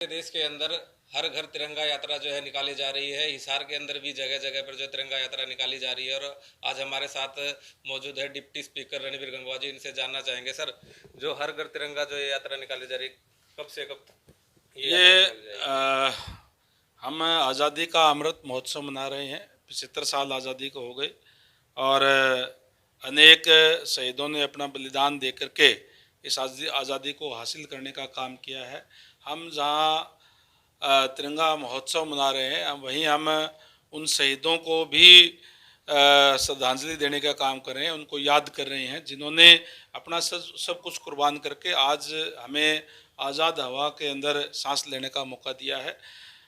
देश के अंदर हर घर तिरंगा यात्रा जो है निकाली जा रही है। हिसार के अंदर भी जगह जगह पर जो तिरंगा यात्रा निकाली जा रही है। और आज हमारे साथ मौजूद है डिप्टी स्पीकर रणवीर गंगवा जी। इनसे जानना चाहेंगे, सर, जो हर घर तिरंगा जो ये यात्रा निकाली जा रही है, कब से कब तक ये यात्रा ये निकाली जाएगी? हम आज़ादी का अमृत महोत्सव मना रहे हैं। 75 साल आज़ादी को हो गए और अनेक शहीदों ने अपना बलिदान दे करके इस आज़ादी को हासिल करने का काम किया है। हम जहाँ तिरंगा महोत्सव मना रहे हैं, वहीं हम उन शहीदों को भी श्रद्धांजलि देने का काम कर रहे हैं, उनको याद कर रहे हैं जिन्होंने अपना सब कुछ कुर्बान करके आज हमें आज़ाद हवा के अंदर सांस लेने का मौका दिया है।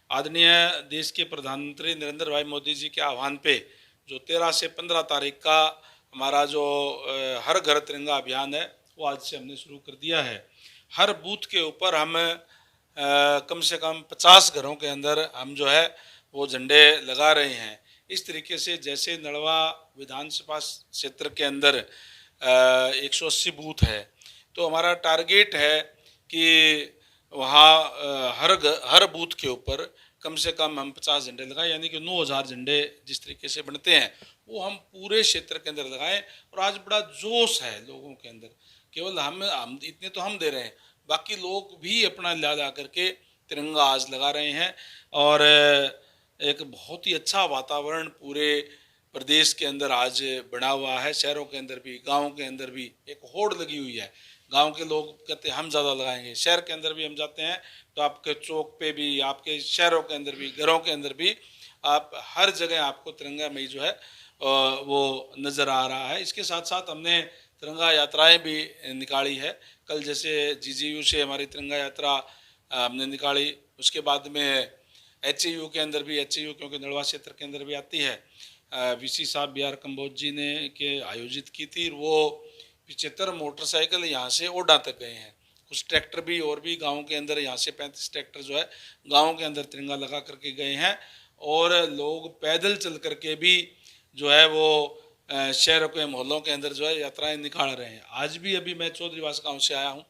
आदरणीय देश के प्रधानमंत्री नरेंद्र भाई मोदी जी के आह्वान पे जो 13 से 15 तारीख का हमारा जो हर घर तिरंगा अभियान है, वो आज से हमने शुरू कर दिया है। हर बूथ के ऊपर हम कम से कम 50 घरों के अंदर हम जो है वो झंडे लगा रहे हैं। इस तरीके से जैसे नड़वा विधानसभा क्षेत्र के अंदर 180 बूथ है, तो हमारा टारगेट है कि वहाँ हर बूथ के ऊपर कम से कम हम 50 झंडे लगाएं, यानी कि 9000 झंडे जिस तरीके से बनते हैं वो हम पूरे क्षेत्र के अंदर लगाएं। और आज बड़ा जोश है लोगों के अंदर। केवल हम इतने तो हम दे रहे हैं, बाकी लोग भी अपना ला करके तिरंगा आज लगा रहे हैं। और एक बहुत ही अच्छा वातावरण पूरे प्रदेश के अंदर आज बना हुआ है। शहरों के अंदर भी, गाँव के अंदर भी एक होड़ लगी हुई है। गांव के लोग कहते हैं हम ज़्यादा लगाएंगे, शहर के अंदर भी हम जाते हैं तो आपके चौक पे भी, आपके शहरों के अंदर भी, घरों के अंदर भी, आप हर जगह आपको तिरंगा मई जो है वो नज़र आ रहा है। इसके साथ साथ हमने तिरंगा यात्राएं भी निकाली है। कल जैसे जीजीयू से हमारी तिरंगा यात्रा हमने निकाली, उसके बाद में एचएयू के अंदर भी, एचएयू क्योंकि नड़वा क्षेत्र के अंदर भी आती है, वीसी साहब बी आर कंबोज जी ने के आयोजित की थी। वो 75 मोटरसाइकिल यहाँ से ओडा तक गए हैं। कुछ ट्रैक्टर भी और भी गाँव के अंदर, यहाँ से 35 ट्रैक्टर जो है गाँव के अंदर तिरंगा लगा करके गए हैं। और लोग पैदल चल करके भी जो है वो शहरों के मोहल्लों के अंदर जो है यात्राएं निकाल रहे हैं। आज भी अभी मैं चौधरीवास गांव से आया हूँ,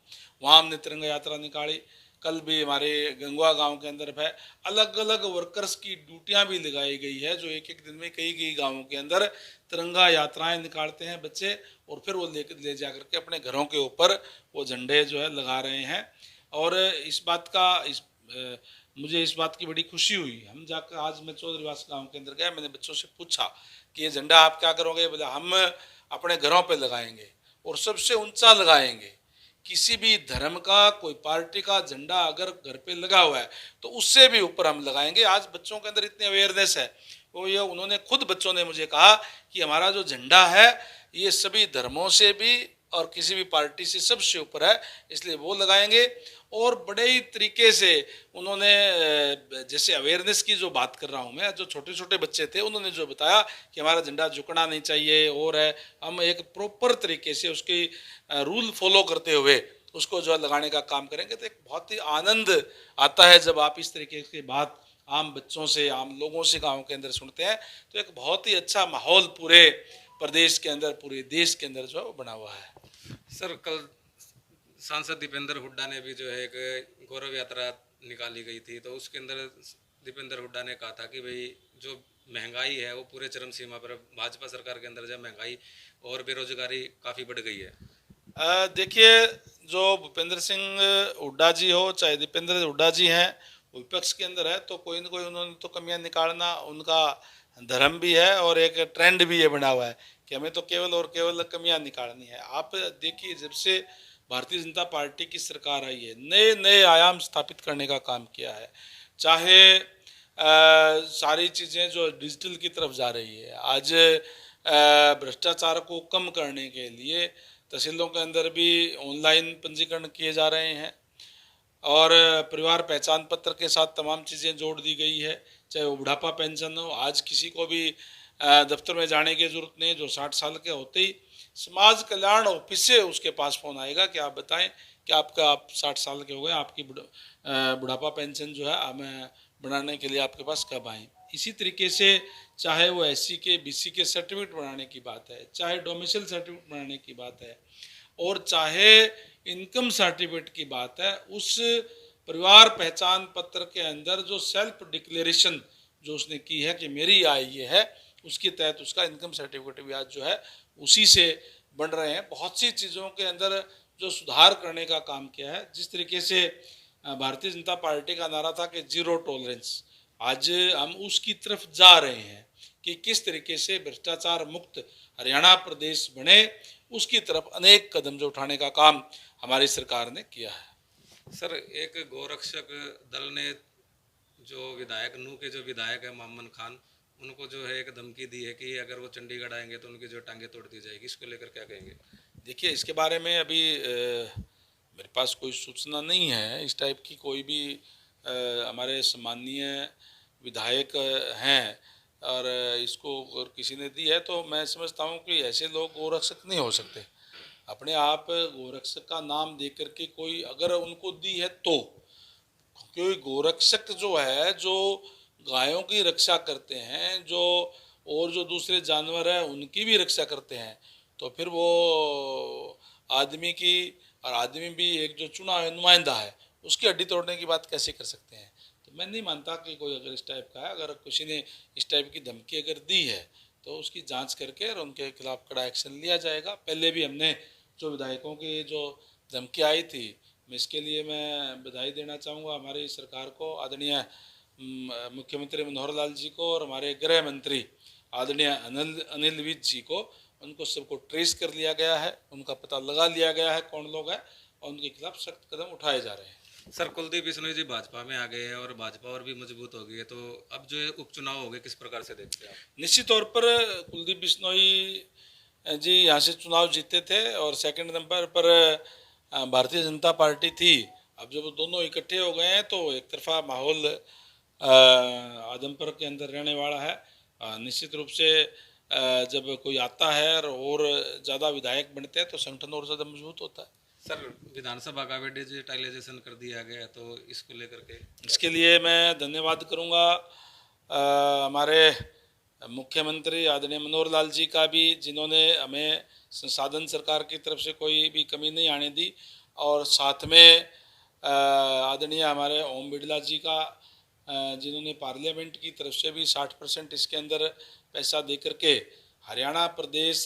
वहाँ हमने तिरंगा यात्रा निकाली। कल भी हमारे गंगवा गांव के अंदर है। अलग अलग वर्कर्स की ड्यूटियां भी लगाई गई है, जो एक एक दिन में कई कई गांवों के अंदर तिरंगा यात्राएं निकालते हैं बच्चे, और फिर वो ले जा करके अपने घरों के ऊपर वो झंडे जो है लगा रहे हैं। और इस बात का मुझे इस बात की बड़ी खुशी हुई। हम जाकर आज मैं चौधरीवास गांव के अंदर गया, मैंने बच्चों से पूछा कि ये झंडा आप क्या करोगे? बोले हम अपने घरों पे लगाएंगे और सबसे ऊंचा लगाएंगे। किसी भी धर्म का, कोई पार्टी का झंडा अगर घर पे लगा हुआ है तो उससे भी ऊपर हम लगाएंगे। आज बच्चों के अंदर इतनी अवेयरनेस है, वो ये उन्होंने खुद बच्चों ने मुझे कहा कि हमारा जो झंडा है ये सभी धर्मों से भी और किसी भी पार्टी से सबसे ऊपर है, इसलिए वो लगाएंगे। और बड़े ही तरीके से उन्होंने जैसे अवेयरनेस की जो बात कर रहा हूँ मैं, जो छोटे छोटे बच्चे थे उन्होंने जो बताया कि हमारा झंडा झुकना नहीं चाहिए, और है हम एक प्रॉपर तरीके से उसकी रूल फॉलो करते हुए उसको जो है लगाने का काम करेंगे। तो एक बहुत ही आनंद आता है जब आप इस तरीके की बात आम बच्चों से, आम लोगों से गाँव के अंदर सुनते हैं। तो एक बहुत ही अच्छा माहौल पूरे प्रदेश के अंदर, पूरे देश के अंदर जो है वो बना हुआ है। सर, कल सांसद दीपेंद्र हुड्डा ने भी जो है एक गौरव यात्रा निकाली गई थी, तो उसके अंदर दीपेंद्र हुड्डा ने कहा था कि भाई जो महंगाई है वो पूरे चरम सीमा पर, भाजपा सरकार के अंदर जब महंगाई और बेरोजगारी काफ़ी बढ़ गई है। देखिए, जो भूपेंद्र सिंह हुड्डा जी हो चाहे दीपेंद्र हुड्डा जी हैं, विपक्ष के अंदर है तो कोई ना कोई उन्होंने तो कमियां निकालना उनका धर्म भी है और एक ट्रेंड भी ये बना हुआ है कि हमें तो केवल और केवल कमियां निकालनी है। आप देखिए, जब से भारतीय जनता पार्टी की सरकार आई है, नए नए आयाम स्थापित करने का काम किया है। चाहे सारी चीज़ें जो डिजिटल की तरफ जा रही है, आज भ्रष्टाचार को कम करने के लिए तहसीलों के अंदर भी ऑनलाइन पंजीकरण किए जा रहे हैं, और परिवार पहचान पत्र के साथ तमाम चीज़ें जोड़ दी गई है। चाहे वो बुढ़ापा पेंशन हो, आज किसी को भी दफ्तर में जाने की जरूरत नहीं। जो 60 साल के होते ही समाज कल्याण ऑफिस से उसके पास फ़ोन आएगा कि आप बताएं कि आप 60 साल के हो गए, आपकी बुढ़ापा पेंशन जो है हमें बनाने के लिए आपके पास कब आएँ। इसी तरीके से चाहे वो एससी के, बीसी के सर्टिफिकेट बनाने की बात है, चाहे डोमिसाइल सर्टिफिकेट बनाने की बात है, और चाहे इनकम सर्टिफिकेट की बात है, उस परिवार पहचान पत्र के अंदर जो सेल्फ डिक्लेरेशन जो उसने की है कि मेरी आय ये है, उसके तहत उसका इनकम सर्टिफिकेट भी आज जो है उसी से बन रहे हैं। बहुत सी चीज़ों के अंदर जो सुधार करने का काम किया है, जिस तरीके से भारतीय जनता पार्टी का नारा था कि जीरो टॉलरेंस, आज हम उसकी तरफ जा रहे हैं कि किस तरीके से भ्रष्टाचार मुक्त हरियाणा प्रदेश बने, उसकी तरफ अनेक कदम जो उठाने का काम हमारी सरकार ने किया है। सर, एक गोरक्षक दल ने जो विधायक नूह के जो विधायक है मोहम्मद खान, उनको जो है एक धमकी दी है कि अगर वो चंडीगढ़ आएंगे तो उनकी जो टांगे तोड़ दी जाएगी। इसको लेकर क्या कहेंगे? देखिए, इसके बारे में अभी मेरे पास कोई सूचना नहीं है। इस टाइप की कोई भी हमारे सम्माननीय विधायक हैं और इसको अगर किसी ने दी है तो मैं समझता हूँ कि ऐसे लोग गोरक्षक नहीं हो सकते। अपने आप गोरक्षक का नाम दे करके कोई अगर उनको दी है तो, क्योंकि गोरक्षक जो है जो गायों की रक्षा करते हैं, जो और जो दूसरे जानवर हैं उनकी भी रक्षा करते हैं, तो फिर वो आदमी की, और आदमी भी एक जो चुना हुआ नुमाइंदा है, उसकी हड्डी तोड़ने की बात कैसे कर सकते हैं? तो मैं नहीं मानता कि कोई अगर इस टाइप का है, अगर किसी ने इस टाइप की धमकी अगर दी है तो उसकी जांच करके और उनके खिलाफ कड़ा एक्शन लिया जाएगा। पहले भी हमने जो विधायकों की जो धमकी आई थी, मैं इसके लिए मैं बधाई देना चाहूँगा हमारी सरकार को, आदरणीय मुख्यमंत्री मनोहर लाल जी को और हमारे गृह मंत्री आदरणीय अनिल विज जी को। उनको सबको ट्रेस कर लिया गया है, उनका पता लगा लिया गया है कौन लोग हैं, और उनके खिलाफ सख्त कदम उठाए जा रहे हैं। सर, कुलदीप बिश्नोई जी भाजपा में आ गए हैं और भाजपा और भी मजबूत हो गई है, तो अब जो उपचुनाव हो गए किस प्रकार से देखते हैं आप? निश्चित तौर पर कुलदीप बिश्नोई जी यहाँ से चुनाव जीते थे और सेकंड नंबर पर भारतीय जनता पार्टी थी। अब जब दोनों इकट्ठे हो गए हैं तो एक तरफा माहौल आदमपुर के अंदर रहने वाला है। निश्चित रूप से जब कोई आता है और ज़्यादा विधायक बनते हैं तो संगठन और ज़्यादा मजबूत होता है। सर, विधानसभा का भी डिजिटलाइजेशन कर दिया गया, तो इसको लेकर के इसके लिए मैं धन्यवाद करूंगा हमारे मुख्यमंत्री आदरणीय मनोहर लाल जी का भी, जिन्होंने हमें संसाधन सरकार की तरफ से कोई भी कमी नहीं आने दी, और साथ में आदरणीय हमारे ओम बिड़ला जी का, जिन्होंने पार्लियामेंट की तरफ से भी 60% इसके अंदर पैसा दे करके हरियाणा प्रदेश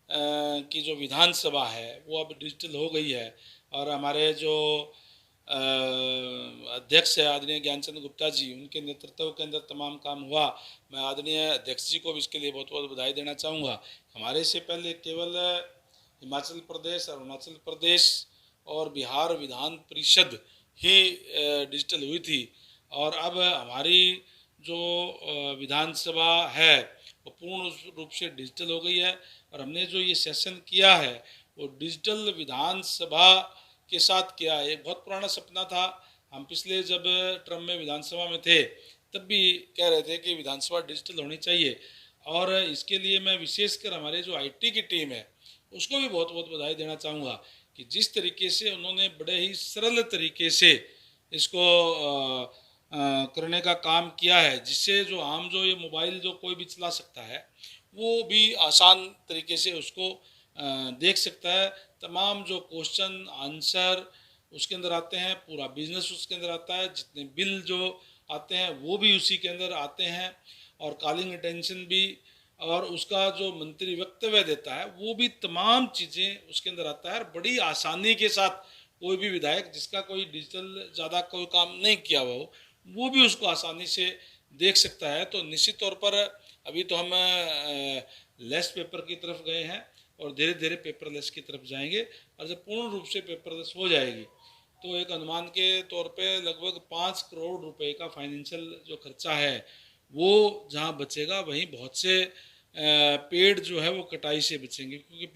की जो विधानसभा है वो अब डिजिटल हो गई है। और हमारे जो अध्यक्ष है आदरणीय ज्ञानचंद गुप्ता जी, उनके नेतृत्व के अंदर तमाम काम हुआ। मैं आदरणीय अध्यक्ष जी को भी इसके लिए बहुत बहुत बधाई देना चाहूँगा। हमारे से पहले केवल हिमाचल प्रदेश, अरुणाचल प्रदेश और बिहार विधान परिषद ही डिजिटल हुई थी, और अब हमारी जो विधानसभा है वो पूर्ण रूप से डिजिटल हो गई है। और हमने जो ये सेशन किया है वो डिजिटल विधानसभा के साथ किया है। एक बहुत पुराना सपना था, हम पिछले जब टर्म में विधानसभा में थे तब भी कह रहे थे कि विधानसभा डिजिटल होनी चाहिए, और इसके लिए मैं विशेषकर हमारे जो आईटी की टीम है उसको भी बहुत बहुत बधाई देना चाहूँगा कि जिस तरीके से उन्होंने बड़े ही सरल तरीके से इसको करने का काम किया है, जिससे जो आम जो ये मोबाइल जो कोई भी चला सकता है वो भी आसान तरीके से उसको देख सकता है। तमाम जो क्वेश्चन आंसर उसके अंदर आते हैं, पूरा बिजनेस उसके अंदर आता है, जितने बिल जो आते हैं वो भी उसी के अंदर आते हैं, और कॉलिंग अटेंशन भी, और उसका जो मंत्री वक्तव्य देता है वो भी तमाम चीज़ें उसके अंदर आता है। बड़ी आसानी के साथ कोई भी विधायक जिसका कोई डिजिटल ज़्यादा कोई काम नहीं किया हुआ हो वो भी उसको आसानी से देख सकता है। तो निश्चित तौर पर अभी तो हम लेस पेपर की तरफ गए हैं और धीरे धीरे पेपरलेस की तरफ जाएंगे, और जब पूर्ण रूप से पेपरलेस हो जाएगी तो एक अनुमान के तौर पे लगभग 5 करोड़ रुपए का फाइनेंशियल जो खर्चा है वो जहाँ बचेगा, वहीं बहुत से पेड़ जो है वो कटाई से बचेंगे, क्योंकि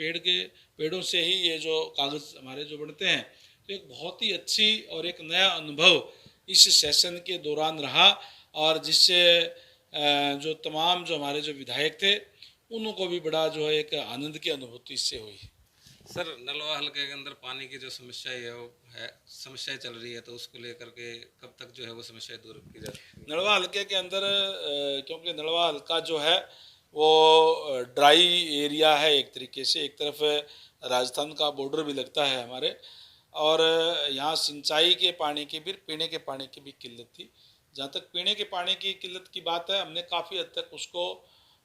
पेड़ों से ही ये जो कागज़ हमारे जो बनते हैं। तो एक बहुत ही अच्छी और एक नया अनुभव इस सेशन के दौरान रहा, और जिससे जो तमाम जो हमारे जो विधायक थे उनको भी बड़ा जो है एक आनंद की अनुभूति इससे हुई। सर, नलवा हल्के के अंदर पानी की जो समस्या है वो है, समस्याएं चल रही है, तो उसको लेकर के कब तक जो है वो समस्याएं दूर की जा सकती है? नलवा हल्के के अंदर क्योंकि नलवा हल्का जो है वो ड्राई एरिया है एक तरीके से, एक तरफ राजस्थान का बॉर्डर भी लगता है हमारे, और यहाँ सिंचाई के पानी की भी, पीने के पानी की भी किल्लत थी। जहाँ तक पीने के पानी की किल्लत की बात है, हमने काफ़ी हद तक उसको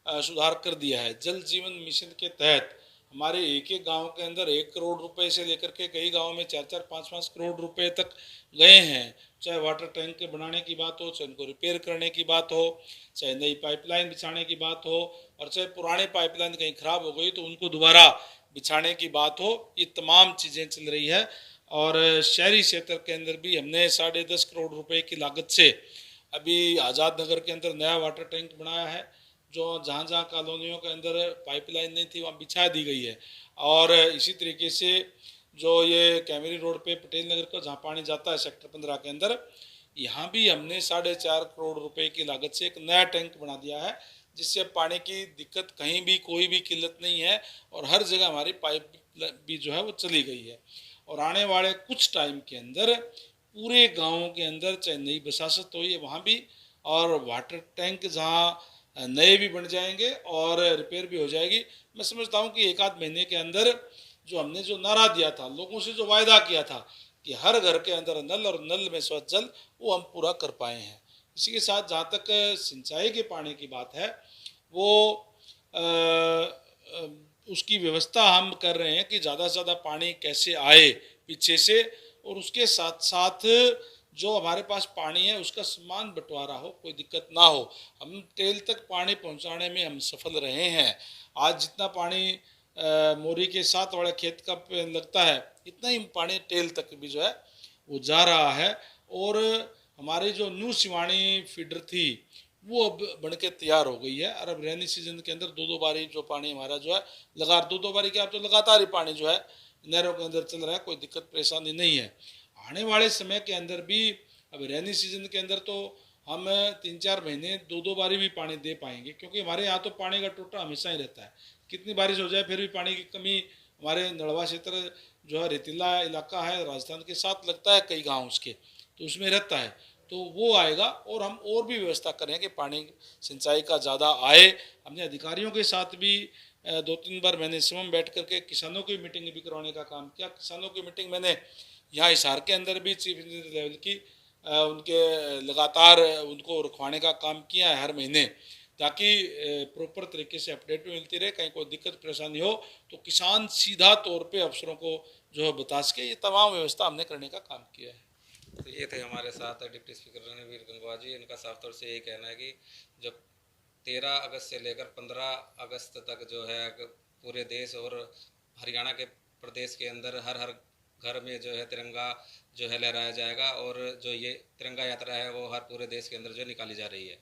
सुधार कर दिया है। जल जीवन मिशन के तहत हमारे एक एक गांव के अंदर 1 करोड़ रुपए से लेकर के कई गांव में 4-4, 5-5 करोड़ रुपए तक गए हैं। चाहे वाटर टैंक के बनाने की बात हो, चाहे उनको रिपेयर करने की बात हो, चाहे नई पाइपलाइन बिछाने की बात हो, और चाहे पुराने पाइपलाइन कहीं ख़राब हो गई तो उनको दोबारा बिछाने की बात हो। ये तमाम चीज़ें चल रही है। और शहरी क्षेत्र के अंदर भी हमने 10.5 करोड़ रुपए की लागत से अभी आज़ाद नगर के अंदर नया वाटर टैंक बनाया है, जो जहाँ जहाँ कॉलोनियों के अंदर पाइपलाइन नहीं थी वहाँ बिछा दी गई है। और इसी तरीके से जो ये कैमरी रोड पे पटेल नगर का जहाँ पानी जाता है सेक्टर 15 के अंदर, यहाँ भी हमने 4.5 करोड़ रुपए की लागत से एक नया टैंक बना दिया है, जिससे पानी की दिक्कत कहीं भी कोई भी किल्लत नहीं है और हर जगह हमारी पाइप भी जो है वो चली गई है। और आने वाले कुछ टाइम के अंदर पूरे गाँवों के अंदर चाहे नई बसासत हुई है वहाँ भी, और वाटर टैंक जहाँ नए भी बन जाएंगे और रिपेयर भी हो जाएगी। मैं समझता हूँ कि 1 आध महीने के अंदर जो हमने जो नारा दिया था, लोगों से जो वायदा किया था कि हर घर के अंदर नल और नल में स्वच्छ जल, वो हम पूरा कर पाए हैं। इसी के साथ जहाँ तक सिंचाई के पानी की बात है, वो उसकी व्यवस्था हम कर रहे हैं कि ज़्यादा से ज़्यादा पानी कैसे आए पीछे से, और उसके साथ साथ जो हमारे पास पानी है उसका समान बंटवारा हो, कोई दिक्कत ना हो। हम टेल तक पानी पहुंचाने में हम सफल रहे हैं। आज जितना पानी मोरी के साथ वाले खेत का लगता है, इतना ही पानी टेल तक भी जो है वो जा रहा है। और हमारी जो न्यू सिवानी फीडर थी वो अब बन के तैयार हो गई है। और अब रेनी सीजन के अंदर 2-2 बारी जो पानी हमारा जो है लगातार 2-2 बारी क्या, अब तो लगातार ही पानी जो है नहरों के अंदर चल रहा है, कोई दिक्कत परेशानी नहीं है। आने वाले समय के अंदर भी अब रेनी सीजन के अंदर तो हम 3-4 महीने 2-2 बारी भी पानी दे पाएंगे, क्योंकि हमारे यहाँ तो पानी का टोटा हमेशा ही रहता है। कितनी बारिश हो जाए फिर भी पानी की कमी, हमारे नलवा क्षेत्र जो है रेतीला इलाका है, राजस्थान के साथ लगता है कई गाँव उसके, तो उसमें रहता है, तो वो आएगा। और हम और भी व्यवस्था करें कि पानी सिंचाई का ज़्यादा आए। हमने अधिकारियों के साथ भी 2-3 बार मैंने समूह बैठ करके किसानों की मीटिंग भी करवाने का काम किया। किसानों की मीटिंग मैंने यहाँ हिसार के अंदर भी चीफ इंजीनियर लेवल की उनके लगातार उनको रखवाने का काम किया है हर महीने, ताकि प्रॉपर तरीके से अपडेट भी मिलती रहे। कहीं कोई दिक्कत परेशानी हो तो किसान सीधा तौर पे अफसरों को जो है बता सके। ये तमाम व्यवस्था हमने करने का काम किया है। तो ये थे हमारे साथ डिप्टी स्पीकर रणवीर गंगवा जी। इनका साफ तौर से यही कहना है कि जब 13 अगस्त से लेकर 15 अगस्त तक जो है पूरे देश और हरियाणा के प्रदेश के अंदर हर हर घर में जो है तिरंगा जो है लहराया जाएगा, और जो ये तिरंगा यात्रा है वो हर पूरे देश के अंदर जो निकाली जा रही है।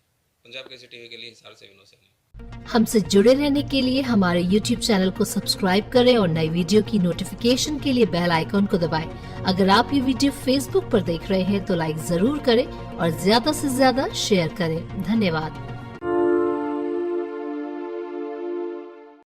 पंजाब केसरी टीवी के लिए हिसार से विनोद सैनी। हमसे जुड़े रहने के लिए हमारे YouTube चैनल को सब्सक्राइब करें और नई वीडियो की नोटिफिकेशन के लिए बेल आइकॉन को दबाएं। अगर आप ये वीडियो Facebook पर देख रहे हैं तो लाइक जरूर करें और ज्यादा से ज्यादा शेयर करें। धन्यवाद।